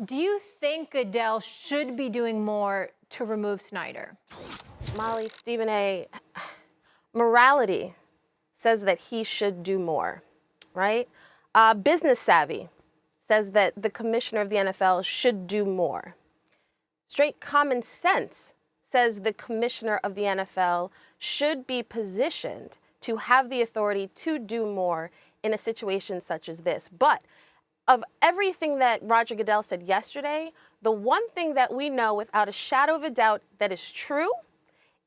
Do you think Goodell should be doing more to remove Snyder? Molly, Stephen A., morality says that he should do more, right? Business savvy says that the commissioner of the NFL should do more. Straight common sense says the commissioner of the NFL should be positioned to have the authority to do more in a situation such as this. But of everything that Roger Goodell said yesterday, the one thing that we know without a shadow of a doubt that is true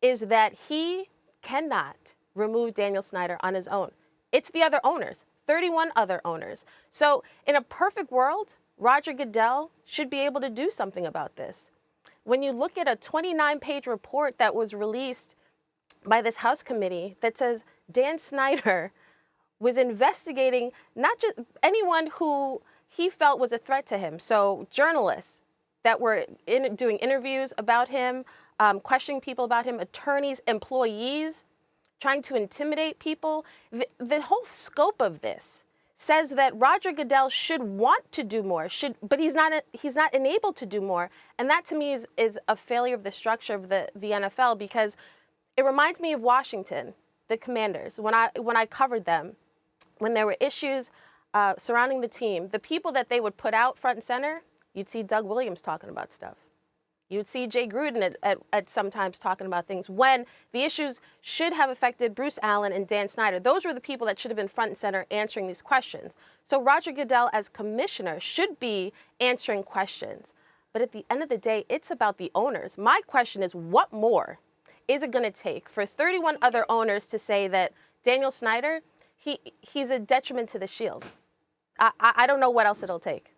is that he cannot remove Daniel Snyder on his own. It's the other owners, 31 other owners. So in a perfect world, Roger Goodell should be able to do something about this. When you look at a 29-page report that was released by this House committee that says Dan Snyder was investigating not just anyone who he felt was a threat to him. So journalists that were doing interviews about him, questioning people about him, attorneys, employees, trying to intimidate people. The whole scope of this says that Roger Goodell should want to do more, but he's not enabled to do more. And that to me is a failure of the structure of the NFL, because it reminds me of Washington, the Commanders. When I covered them, when there were issues surrounding the team, the people that they would put out front and center, you'd see Doug Williams talking about stuff. You'd see Jay Gruden at sometimes talking about things when the issues should have affected Bruce Allen and Dan Snyder. Those were the people that should have been front and center answering these questions. So Roger Goodell as commissioner should be answering questions. But at the end of the day, it's about the owners. My question is, what more is it going to take for 31 other owners to say that Daniel Snyder, he's a detriment to the Shield? I don't know what else it'll take.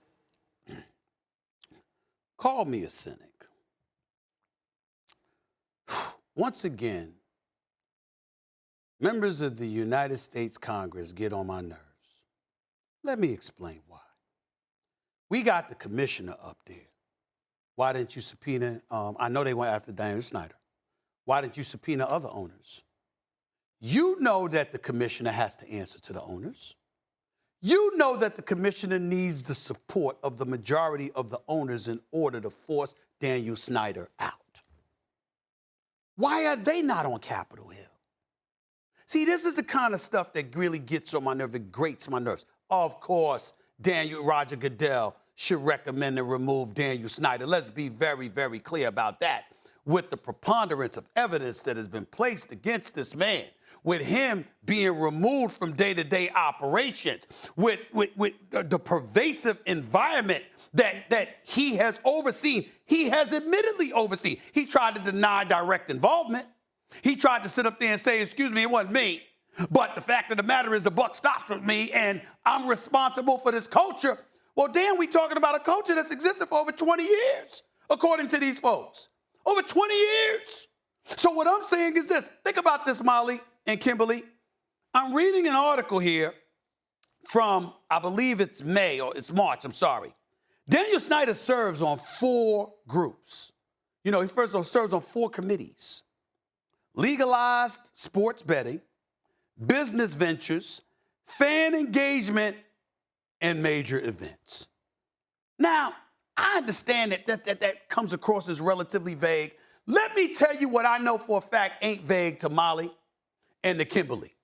Call me a cynic. Once again, members of the United States Congress get on my nerves. Let me explain why. We got the commissioner up there. Why didn't you subpoena? I know they went after Daniel Snyder. Why didn't you subpoena other owners? You know that the commissioner has to answer to the owners. You know that the commissioner needs the support of the majority of the owners in order to force Daniel Snyder out. Why are they not on Capitol Hill? See, this is the kind of stuff that really gets on my nerve, it grates my nerves. Of course, Roger Goodell should recommend to remove Daniel Snyder. Let's be very, very clear about that. With the preponderance of evidence that has been placed against this man, with him being removed from day-to-day operations, with the pervasive environment that he has overseen. He has admittedly overseen. He tried to deny direct involvement. He tried to sit up there and say, excuse me, it wasn't me. But the fact of the matter is the buck stops with me, and I'm responsible for this culture. Well, Dan, we talking about a culture that's existed for over 20 years, according to these folks. Over 20 years. So what I'm saying is this. Think about this, Molly and Kimberly. I'm reading an article here from, I believe it's March, I'm sorry. Daniel Snyder serves on 4 groups. You know, he first of all serves on 4 committees. Legalized sports betting, business ventures, fan engagement, and major events. Now, I understand that comes across as relatively vague. Let me tell you what I know for a fact ain't vague to Molly and to Kimberly.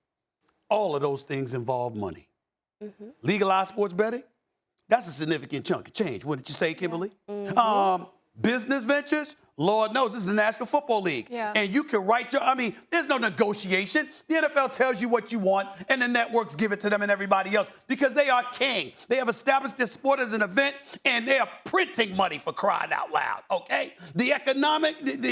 All of those things involve money. Mm-hmm. Legalized sports betting, that's a significant chunk of change. What did you say, Kimberly? Yeah. Mm-hmm. Business ventures, Lord knows, this is the National Football League. Yeah. And you can write there's no negotiation. The NFL tells you what you want, and the networks give it to them and everybody else because they are king. They have established this sport as an event, and they are printing money for crying out loud, okay? The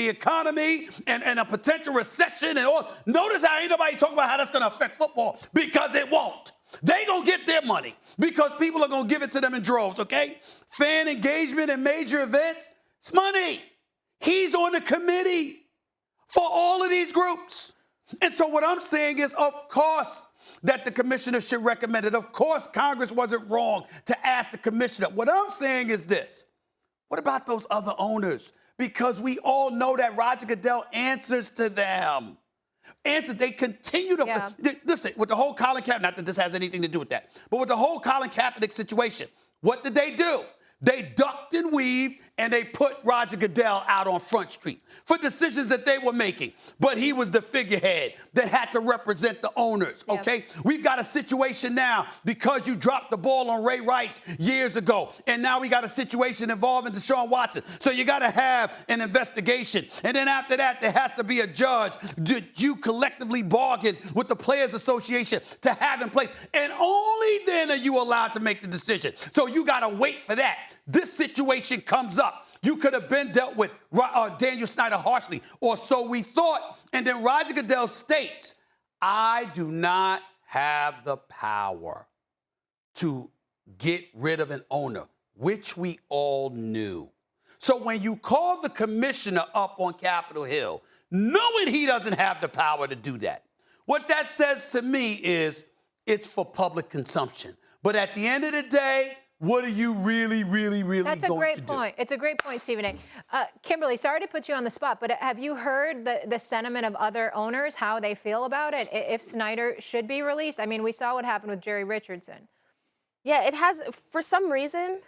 economy, and a potential recession and all. Notice how ain't nobody talking about how that's going to affect football, because it won't. They gonna get their money because people are gonna give it to them in droves, okay? Fan engagement and major events, it's money. He's on the committee for all of these groups. And so what I'm saying is, of course, that the commissioner should recommend it. Of course, Congress wasn't wrong to ask the commissioner. What I'm saying is this. What about those other owners? Because we all know that Roger Goodell answers to them. They continue to, listen, with the whole Colin Kaepernick, not that this has anything to do with that, but with the whole Colin Kaepernick situation, what did they do? They ducked and weaved, and they put Roger Goodell out on Front Street for decisions that they were making. But he was the figurehead that had to represent the owners, okay? Yep. We've got a situation now because you dropped the ball on Ray Rice years ago, and now we got a situation involving Deshaun Watson. So you got to have an investigation. And then after that, there has to be a judge that you collectively bargained with the Players Association to have in place. And only then are you allowed to make the decision. So you got to wait for that. This situation comes up. You could have been dealt with Daniel Snyder harshly, or so we thought. And then Roger Goodell states, I do not have the power to get rid of an owner, which we all knew. So when you call the commissioner up on Capitol Hill, knowing he doesn't have the power to do that, what that says to me is it's for public consumption. But at the end of the day, what are you really going to do? That's a great point. It's a great point, Stephen A. Kimberly, sorry to put you on the spot, but have you heard the sentiment of other owners, how they feel about it, if Snyder should be released? I mean, we saw what happened with Jerry Richardson. Yeah, it has, for some reason,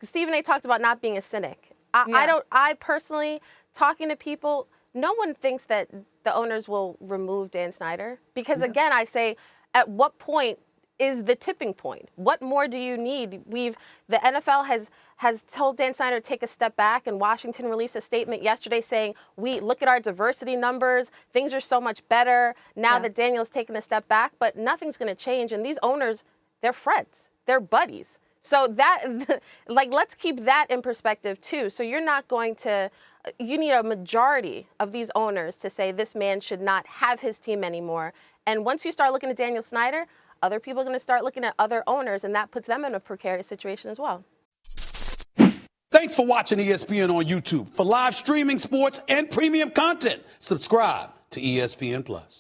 Stephen A. talked about not being a cynic. I personally, talking to people, no one thinks that the owners will remove Dan Snyder. Because again, I say, at what point is the tipping point? What more do you need? The NFL has told Dan Snyder to take a step back, and Washington released a statement yesterday saying, we look at our diversity numbers, things are so much better now that Daniel's taken a step back, but nothing's going to change. And these owners, they're friends, they're buddies. So that, like, let's keep that in perspective too. So you're not going to, you need a majority of these owners to say this man should not have his team anymore. And once you start looking at Daniel Snyder, other people are going to start looking at other owners, and that puts them in a precarious situation as well. Thanks for watching ESPN on YouTube. For live streaming, sports, and premium content, subscribe to ESPN+.